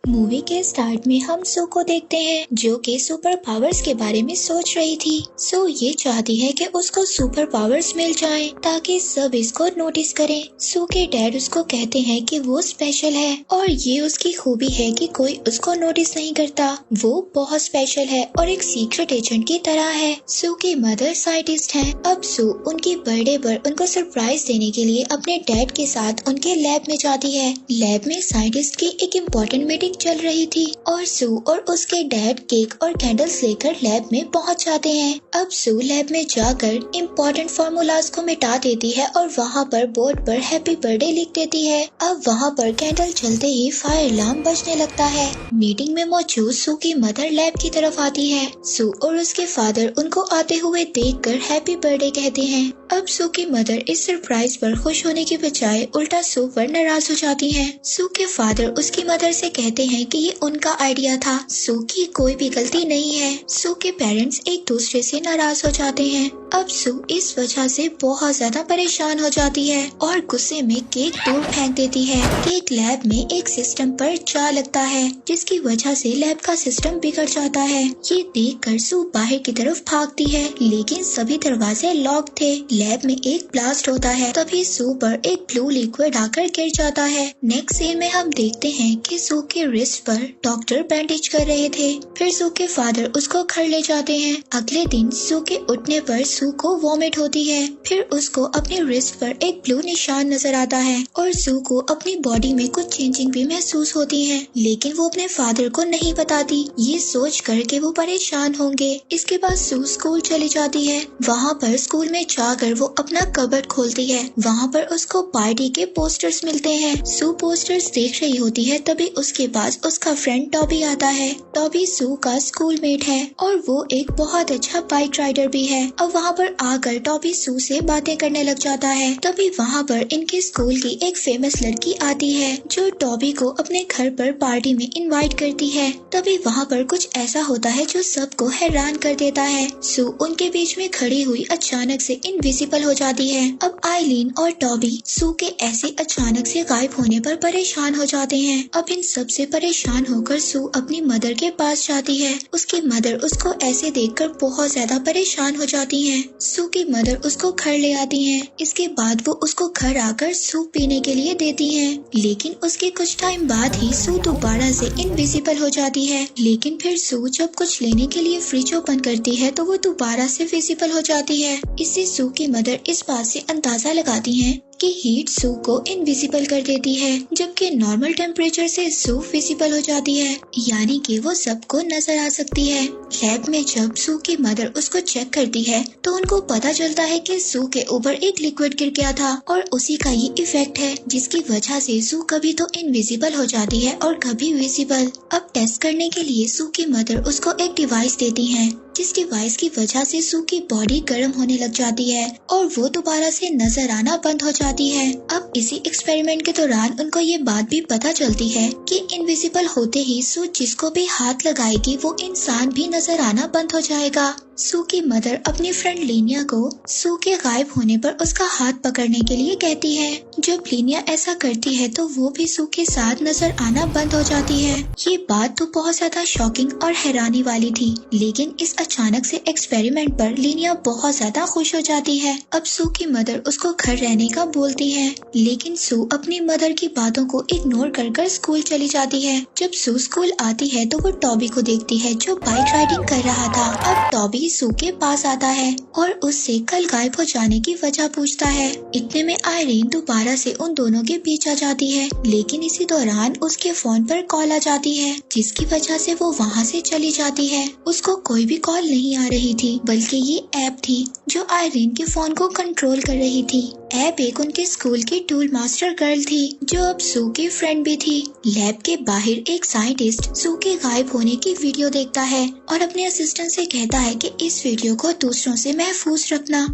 Movie के start में हम सू को देखते हैं जो कि सुपर पावर्स के बारे में सोच रही थी। सू ये चाहती है कि उसको सुपर पावर्स मिल जाएं ताकि सब इसको नोटिस करें। सू के डैड उसको कहते हैं कि वो स्पेशल है और ये उसकी खूबी है कि कोई उसको नोटिस नहीं करता। वो बहुत स्पेशल है और एक सीक्रेट एजेंट की तरह है। सू की मदर साइंटिस्ट है। अब सू उनकी बर्थडे पर उनको सरप्राइज देने के लिए अपने डैड के साथ उनके लैब में जाती है। लैब में साइंटिस्ट की एक इम्पोर्टेंट मीटिंग चल रही थी और सू और उसके डैड केक और कैंडल्स लेकर लैब में पहुंच जाते हैं। अब सू लैब में जाकर इम्पोर्टेंट फार्मूलाज को मिटा देती है और वहां पर बोर्ड पर हैप्पी बर्थडे लिख देती है। अब वहां पर कैंडल चलते ही फायर अलार्म बजने लगता है। मीटिंग में मौजूद सू की मदर लैब की तरफ आती है। सू और उसके फादर उनको आते हुए देखकर हैप्पी बर्थडे कहते हैं। अब सू की मदर इस सरप्राइज पर खुश होने के बजाय उल्टा सू पर नाराज हो जाती हैं। सू के फादर उसकी मदर से कहते हैं कि ये उनका आइडिया था, सू की कोई भी गलती नहीं है। सू के पेरेंट्स एक दूसरे से नाराज हो जाते हैं। अब सू इस वजह से बहुत ज्यादा परेशान हो जाती है और गुस्से में केक दूर फेंक देती है। केक लैब में एक सिस्टम पर जा लगता है जिसकी वजह से लैब का सिस्टम बिगड़ जाता है। ये देखकर सू बाहर की तरफ भागती है लेकिन सभी दरवाजे लॉक थे। लैब में एक ब्लास्ट होता है तभी सू पर एक ब्लू लिक्विड आकर गिर जाता है। नेक्स्ट सीन में हम देखते हैं कि सू के रिस्ट पर डॉक्टर बैंडेज कर रहे थे। फिर सू के फादर उसको घर ले जाते हैं। अगले दिन सू के उठने पर सू को वॉमिट होती है। फिर उसको अपने रिस्ट पर एक ब्लू निशान नजर आता है और सू को अपनी बॉडी में कुछ चेंजिंग भी महसूस होती है लेकिन वो अपने फादर को नहीं बताती। ये सोच कर के वो परेशान होंगे। इसके बाद सू स्कूल चली जाती है। वहाँ पर स्कूल में जाकर वो अपना कबर्ड खोलती है। वहाँ पर उसको पार्टी के पोस्टर्स मिलते हैं। सू पोस्टर्स देख रही होती है तभी उसके पास उसका फ्रेंड टॉबी आता है। टॉबी सू का स्कूल मेट है और वो एक बहुत अच्छा बाइक राइडर भी है। अब वहाँ पर आकर टॉबी सू से बातें करने लग जाता है। तभी वहाँ पर इनके स्कूल की एक फेमस लड़की आती है जो टॉबी को अपने घर पर पार्टी में इनवाइट करती है। तभी वहाँ पर कुछ ऐसा होता है जो सबको हैरान कर देता है। सू उनके बीच में खड़ी हुई अचानक से इनविजिबल हो जाती है। अब आइलीन और टॉबी सू के ऐसे अचानक से गायब होने पर परेशान हो जाते हैं। अब इन सब से परेशान होकर सू अपनी मदर के पास जाती है। उसकी मदर उसको ऐसे देखकर बहुत ज्यादा परेशान हो जाती हैं। सू की मदर उसको घर ले आती हैं। इसके बाद वो उसको घर आकर सूप पीने के लिए देती हैं। लेकिन उसके कुछ टाइम बाद ही सू दोबारा से इनविजिबल हो जाती है। लेकिन फिर सू जब कुछ लेने के लिए फ्रिज ओपन करती है तो वो दोबारा से विजिबल हो जाती है। इससे सू की मदर इस बात से अंदाजा लगाती हैं कि हीट सू को इनविजिबल कर देती है जबकि नॉर्मल टेम्परेचर से सू विजिबल हो जाती है यानी कि वो सबको नजर आ सकती है। लैब में जब सू की मदर उसको चेक करती है तो उनको पता चलता है कि सू के ऊपर एक लिक्विड गिर गया था और उसी का ये इफेक्ट है जिसकी वजह से सू कभी तो इनविजिबल हो जाती है और कभी विजिबल। अब टेस्ट करने के लिए सू की मदर उसको एक डिवाइस देती है जिस डिवाइस की वजह से सू की बॉडी गर्म होने लग जाती है और वो दोबारा से नजर आना बंद हो जाती है। अब इसी एक्सपेरिमेंट के दौरान उनको ये बात भी पता चलती है कि इनविजिबल होते ही सू जिसको भी हाथ लगाएगी वो इंसान भी नजर आना बंद हो जाएगा। सू की मदर अपनी फ्रेंड लीनिया को सू के गायब होने पर उसका हाथ पकड़ने के लिए कहती है। जब लीनिया ऐसा करती है तो वो भी सू के साथ नजर आना बंद हो जाती है। ये बात तो बहुत ज्यादा शॉकिंग और हैरानी वाली थी लेकिन इस अचानक से एक्सपेरिमेंट पर लीनिया बहुत ज्यादा खुश हो जाती है। अब सू की मदर उसको घर रहने का बोलती है लेकिन सू अपनी मदर की बातों को इग्नोर कर स्कूल चली जाती है। जब सू स्कूल आती है तो वो टॉबी को देखती है जो बाइक राइडिंग कर रहा था। अब टॉबी सू के पास आता है और उससे कल गायब हो जाने की वजह पूछता है। इतने में आयरीन दोबारा से उन दोनों के बीच आ जाती है लेकिन इसी दौरान उसके फोन पर कॉल आ जाती है जिसकी वजह से वो वहाँ से चली जाती है। उसको कोई भी कॉल नहीं आ रही थी बल्कि ये ऐप थी जो आयरीन के फोन को कंट्रोल कर रही थी। ऐप एक उनके स्कूल की टूल मास्टर गर्ल थी जो अब सू की फ्रेंड भी थी। लैब के बाहर एक साइंटिस्ट सू के गायब होने की वीडियो देखता है और अपने असिस्टेंट से कहता है कि इस वीडियो को दूसरों से महफूज रखना।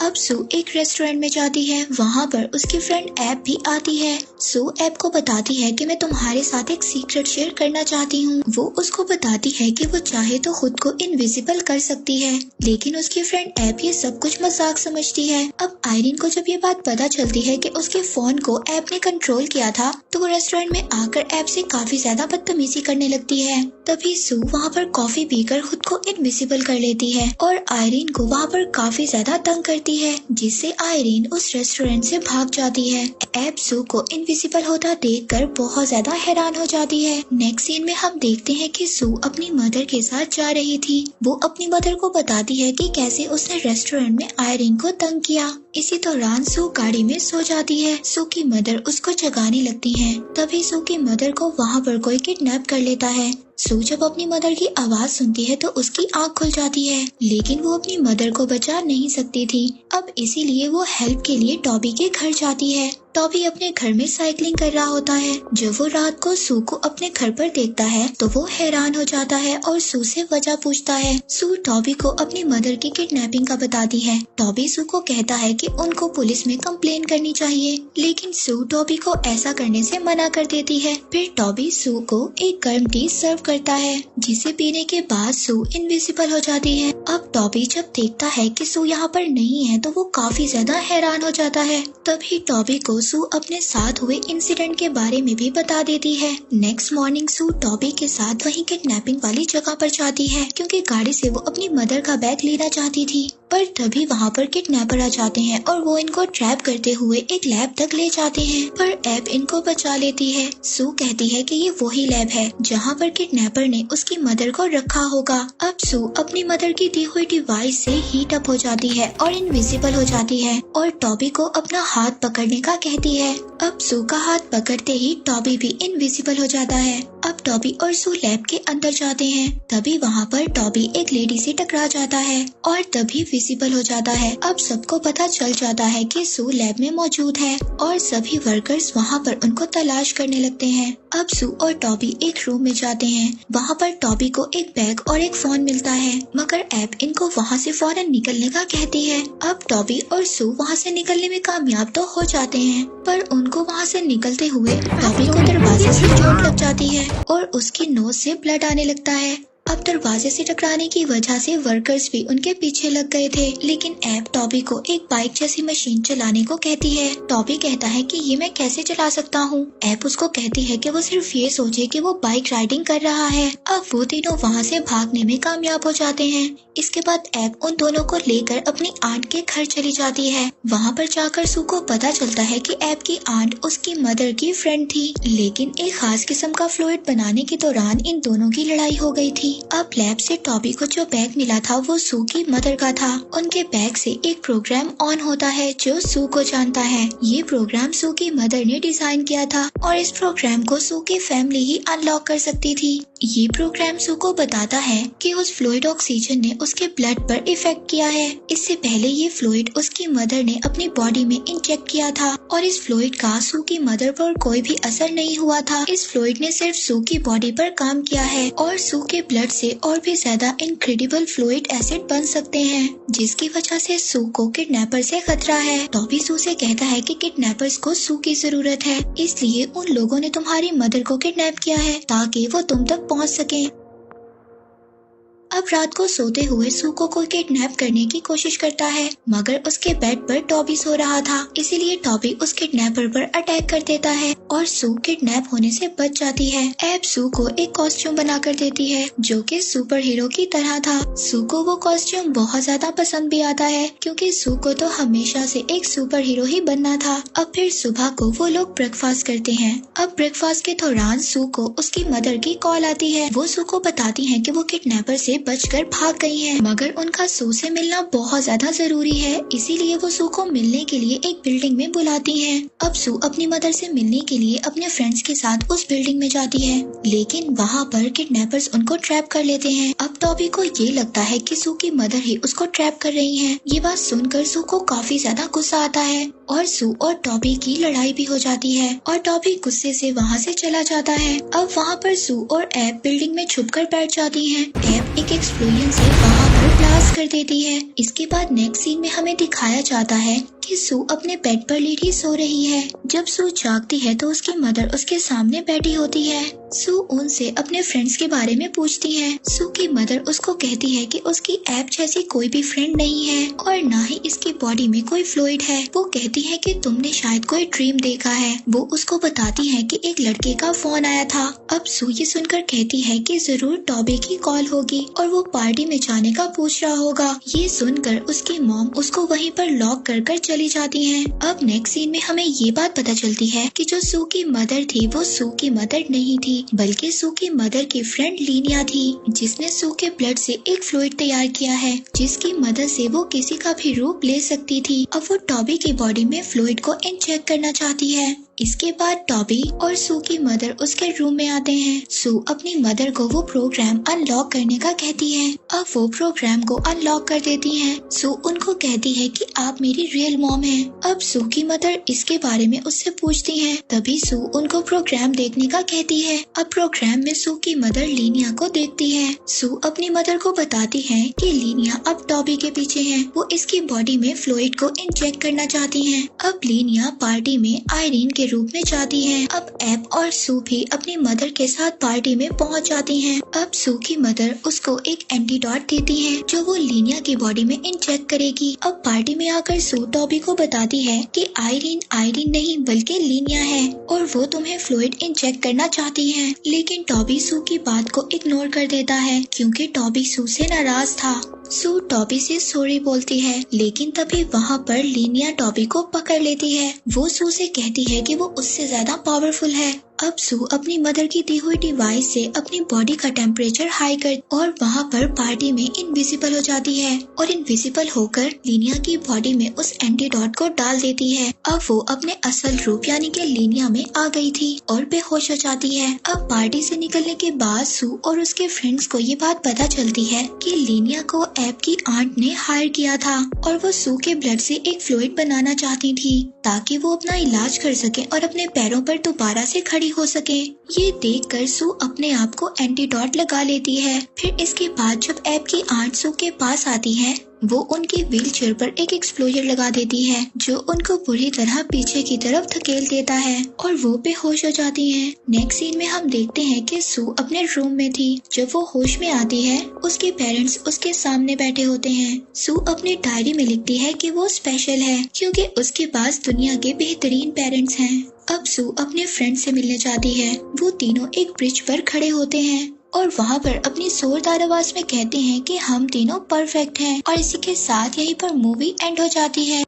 अब सू एक रेस्टोरेंट में जाती है। वहाँ पर उसकी फ्रेंड ऐप भी आती है। सू ऐप को बताती है कि मैं तुम्हारे साथ एक सीक्रेट शेयर करना चाहती हूँ। वो उसको बताती है कि वो चाहे तो खुद को इनविजिबल कर सकती है, लेकिन उसकी फ्रेंड ऐप ये सब कुछ मजाक समझती है। अब आयरिन को जब ये बात पता चलती है कि उसके फोन को ऐप ने कंट्रोल किया था, तो वो रेस्टोरेंट में आकर ऐप से काफी ज्यादा बदतमीजी करने लगती है। तभी सू वहाँ पर कॉफी पीकर खुद को इनविजिबल कर लेती है और आयरिन को वहाँ पर काफी ज्यादा तंग करती है, जिससे आयरिन उस रेस्टोरेंट से भाग जाती है। ऐप सू को इनविजिबल होता देखकर बहुत ज्यादा हैरान हो जाती है। नेक्स्ट सीन में हम देखते हैं कि सू अपनी मदर के साथ जा रही थी। वो अपनी मदर को बताती है कि कैसे उसने रेस्टोरेंट में आयरिन को तंग किया। इसी दौरान सू गाड़ी में सो जाती है। सू की मदर उसको जगाने लगती है। तभी सू की मदर को वहाँ पर कोई किडनैप कर लेता है। सू जब अपनी मदर की आवाज सुनती है तो उसकी आंख खुल जाती है, लेकिन वो अपनी मदर को बचा नहीं सकती थी। अब इसीलिए वो हेल्प के लिए टॉबी के घर जाती है। टॉबी अपने घर में साइकिलिंग कर रहा होता है। जब वो रात को सू को अपने घर पर देखता है तो वो हैरान हो जाता है और सू से वजह पूछता है। सू टॉबी को अपनी मदर की किडनैपिंग का बताती है। टॉबी सू को कहता है कि उनको पुलिस में कंप्लेन करनी चाहिए, लेकिन सू टॉबी को ऐसा करने से मना कर देती है। फिर टॉबी सू को एक गर्म टी सर्व करता है, जिसे पीने के बाद सू इनविजिबल हो जाती है। अब टॉबी जब देखता है कि सू यहाँ पर नहीं है तो वो काफी ज्यादा हैरान हो जाता है। तभी टॉबी को सू अपने साथ हुए इंसिडेंट के बारे में भी बता देती है। नेक्स्ट मॉर्निंग सू टॉबी के साथ वहीं किडनैपिंग वाली जगह पर जाती है, क्योंकि गाड़ी से वो अपनी मदर का बैग लेना चाहती थी। पर तभी वहाँ पर किडनैपर आ जाते हैं और वो इनको ट्रैप करते हुए एक लैब तक ले जाते हैं, पर ऐप इनको बचा लेती है। सू कहती है कि ये वही लैब है जहाँ पर किडनैपर ने उसकी मदर को रखा होगा। अब सू अपनी मदर की दी हुई डिवाइस से हीट अप हो जाती है और इनविजिबल हो जाती है और टॉबी को अपना हाथ पकड़ने का कहती है। अब सू का हाथ पकड़ते ही टॉबी भी इनविजिबल हो जाता है। अब टॉबी और सू लैब के अंदर जाते हैं। तभी वहाँ पर टॉबी एक लेडी से टकरा जाता है और तभी विजिबल हो जाता है। अब सबको पता चल जाता है कि सू लैब में मौजूद है और सभी वर्कर्स वहाँ पर उनको तलाश करने लगते हैं। अब सू और टॉबी एक रूम में जाते हैं। वहाँ पर टॉबी को एक बैग और एक फोन मिलता है, मगर ऐप इनको वहाँ से फौरन निकलने का कहती है। अब टॉबी और सू वहाँ से निकलने में कामयाब तो हो जाते हैं, पर उनको वहाँ से निकलते हुए टॉबी को दरवाजे से चोट लग जाती है और उसकी नोज से ब्लड आने लगता है। अब दरवाजे से टकराने की वजह से वर्कर्स भी उनके पीछे लग गए थे, लेकिन ऐप टॉबी को एक बाइक जैसी मशीन चलाने को कहती है। टॉबी कहता है कि ये मैं कैसे चला सकता हूँ। ऐप उसको कहती है कि वो सिर्फ ये सोचे कि वो बाइक राइडिंग कर रहा है। अब वो तीनों वहाँ से भागने में कामयाब हो जाते हैं। इसके बाद ऐप उन दोनों को लेकर अपनी आंट के घर चली जाती है। वहाँ पर जाकर सू को पता चलता है कि ऐप की आंट उसकी मदर की फ्रेंड थी, लेकिन एक खास किस्म का फ्लूइड बनाने के दौरान इन दोनों की लड़ाई हो गई थी। अब लैब से टॉबी को जो बैग मिला था वो सू की मदर का था। उनके बैग से एक प्रोग्राम ऑन होता है जो सू को जानता है। ये प्रोग्राम सू की मदर ने डिजाइन किया था और इस प्रोग्राम को सू की फैमिली ही अनलॉक कर सकती थी। ये प्रोग्राम सू को बताता है कि उस फ्लूइड ऑक्सीजन ने उसके ब्लड पर इफेक्ट किया है। इससे पहले ये फ्लूइड उसकी मदर ने अपनी बॉडी में इंजेक्ट किया था और इस फ्लूइड का सू की मदर पर कोई भी असर नहीं हुआ था। इस फ्लूइड ने सिर्फ सू की बॉडी पर काम किया है और सू के ब्लड से और भी ज्यादा इनक्रेडिबल फ्लूइड एसिड बन सकते हैं, जिसकी वजह से सू को किडनैपर से खतरा है। टॉबी सू से कहता है कि किडनैपर्स को सू की जरूरत है, इसलिए उन लोगों ने तुम्हारी मदर को किडनैप किया है ताकि वो तुम तक पहुंच सके। अब रात को सोते हुए सू को कोई किडनैप करने की कोशिश करता है, मगर उसके बेड पर टॉबी सो रहा था, इसीलिए टॉबी उस किडनैपर पर अटैक कर देता है और सू किडनैप होने से बच जाती है। ऐप सू को एक कॉस्ट्यूम बनाकर देती है जो कि सुपर हीरो की तरह था। सू को वो कॉस्ट्यूम बहुत ज्यादा पसंद भी आता है, क्योंकि सू को तो हमेशा से एक सुपर हीरो ही बनना था। अब फिर सुबह को वो लोग ब्रेकफास्ट करते हैं। अब ब्रेकफास्ट के दौरान सू को उसकी मदर की कॉल आती है। वो सू को बताती है कि वो किडनैपर से बचकर भाग गई हैं, मगर उनका सू से मिलना बहुत ज्यादा जरूरी है, इसीलिए वो सू को मिलने के लिए एक बिल्डिंग में बुलाती हैं। अब सू अपनी मदर से मिलने के लिए अपने फ्रेंड्स के साथ उस बिल्डिंग में जाती है, लेकिन वहाँ पर किडनैपर्स उनको ट्रैप कर लेते हैं। अब टॉबी को ये लगता है कि सू की मदर ही उसको ट्रैप कर रही है। ये बात सुनकर सू को काफी ज्यादा गुस्सा आता है और सू और टॉबी की लड़ाई भी हो जाती है और टॉबी गुस्से से वहाँ से चला जाता है। अब वहाँ पर सू और ऐप बिल्डिंग में छुपकर बैठ जाती हैं। ऐप एक एक्सप्लोजन से वहाँ पर को ब्लास्ट कर देती है। इसके बाद नेक्स्ट सीन में हमें दिखाया जाता है कि सू अपने बेड पर लेटी सो रही है। जब सू जागती है तो उसकी मदर उसके सामने बैठी होती है। सू उनसे अपने फ्रेंड्स के बारे में पूछती है। सू की मदर उसको कहती है कि उसकी ऐप जैसी कोई भी फ्रेंड नहीं है और ना ही इसकी बॉडी में कोई फ्लूइड है। वो कहती है कि तुमने शायद कोई ड्रीम देखा है। वो उसको बताती है कि एक लड़के का फोन आया था। अब सू ये सुनकर कहती है कि जरूर टॉबी की कॉल होगी और वो पार्टी में जाने का पूछ रहा होगा। ये सुनकर उसकी मॉम उसको वहीं पर लॉक कर चली जाती है। अब नेक्स्ट सीन में हमें ये बात पता चलती है कि जो सू की मदर थी वो सू की मदर नहीं थी, बल्कि सू की मदर की फ्रेंड लीनिया थी, जिसने सू के ब्लड से एक फ्लूइड तैयार किया है जिसकी मदद से वो किसी का भी रूप ले सकती थी। अब वो टॉबी की बॉडी में फ्लूइड को इंजेक्ट करना चाहती है। इसके बाद टॉबी और सू की मदर उसके रूम में आते हैं। सू अपनी मदर को वो प्रोग्राम अनलॉक करने का कहती है। अब वो प्रोग्राम को अनलॉक कर देती हैं। सू उनको कहती है कि आप मेरी रियल मॉम हैं। अब सू की मदर इसके बारे में उससे पूछती हैं। तभी सू उनको प्रोग्राम देखने का कहती है। अब प्रोग्राम में सू की मदर लीनिया को देखती है। सू अपनी मदर को बताती है कि लीनिया अब टॉबी के पीछे है। वो इसकी बॉडी में फ्लूइड को इंजेक्ट करना चाहती है। अब लीनिया पार्टी में आयरीन के रूप में जाती है। अब एप और सू भी अपनी मदर के साथ पार्टी में पहुंच जाती हैं। अब सू की मदर उसको एक एंटीडोट देती है जो वो लीनिया की बॉडी में इंजेक्ट करेगी। अब पार्टी में आकर सू टॉबी को बताती है कि आयरीन नहीं बल्कि लीनिया है और वो तुम्हें फ्लूइड इंजेक्ट करना चाहती है। लेकिन टॉबी सू की बात को इग्नोर कर देता है क्योंकि टॉबी सू से नाराज था। सू टॉबी से सॉरी बोलती है, लेकिन तभी वहाँ पर लीनिया टॉबी को पकड़ लेती है। वो सू से कहती है कि वो उससे ज्यादा पावरफुल है। अब सू अपनी मदर की दी हुई डिवाइस से अपनी बॉडी का टेम्परेचर हाई कर और वहाँ पर पार्टी में इनविजिबल हो जाती है और इनविजिबल होकर लीनिया की बॉडी में उस एंटीडोट को डाल देती है। अब वो अपने असल रूप यानी कि लीनिया में आ गई थी और बेहोश हो जाती है। अब पार्टी से निकलने के बाद सू और उसके फ्रेंड्स को ये बात पता चलती है कि लीनिया को ऐप की आंट ने हायर किया था और वो सू के ब्लड से एक फ्लूइड बनाना चाहती थी ताकि वो अपना इलाज कर सके और अपने पैरों पर दोबारा से खड़ी हो सके। ये देखकर सू अपने आप को एंटीडोट लगा लेती है। फिर इसके बाद जब ऐप की आंट सू के पास आती है वो उनकी व्हीलचेयर पर एक एक्सप्लोजर लगा देती है जो उनको बुरी तरह पीछे की तरफ धकेल देता है और वो बेहोश हो जाती हैं। नेक्स्ट सीन में हम देखते हैं कि सू अपने रूम में थी। जब वो होश में आती है उसके पेरेंट्स उसके सामने बैठे होते हैं। सू अपनी डायरी में लिखती है कि वो स्पेशल है क्योंकि उसके पास दुनिया के बेहतरीन पेरेंट्स हैं। अब सू अपने फ्रेंड से मिलने जाती है। वो तीनों एक ब्रिज पर खड़े होते हैं और वहाँ पर अपनी जोरदार आवाज में कहते हैं कि हम तीनों परफेक्ट हैं और इसी के साथ यहीं पर मूवी एंड हो जाती है।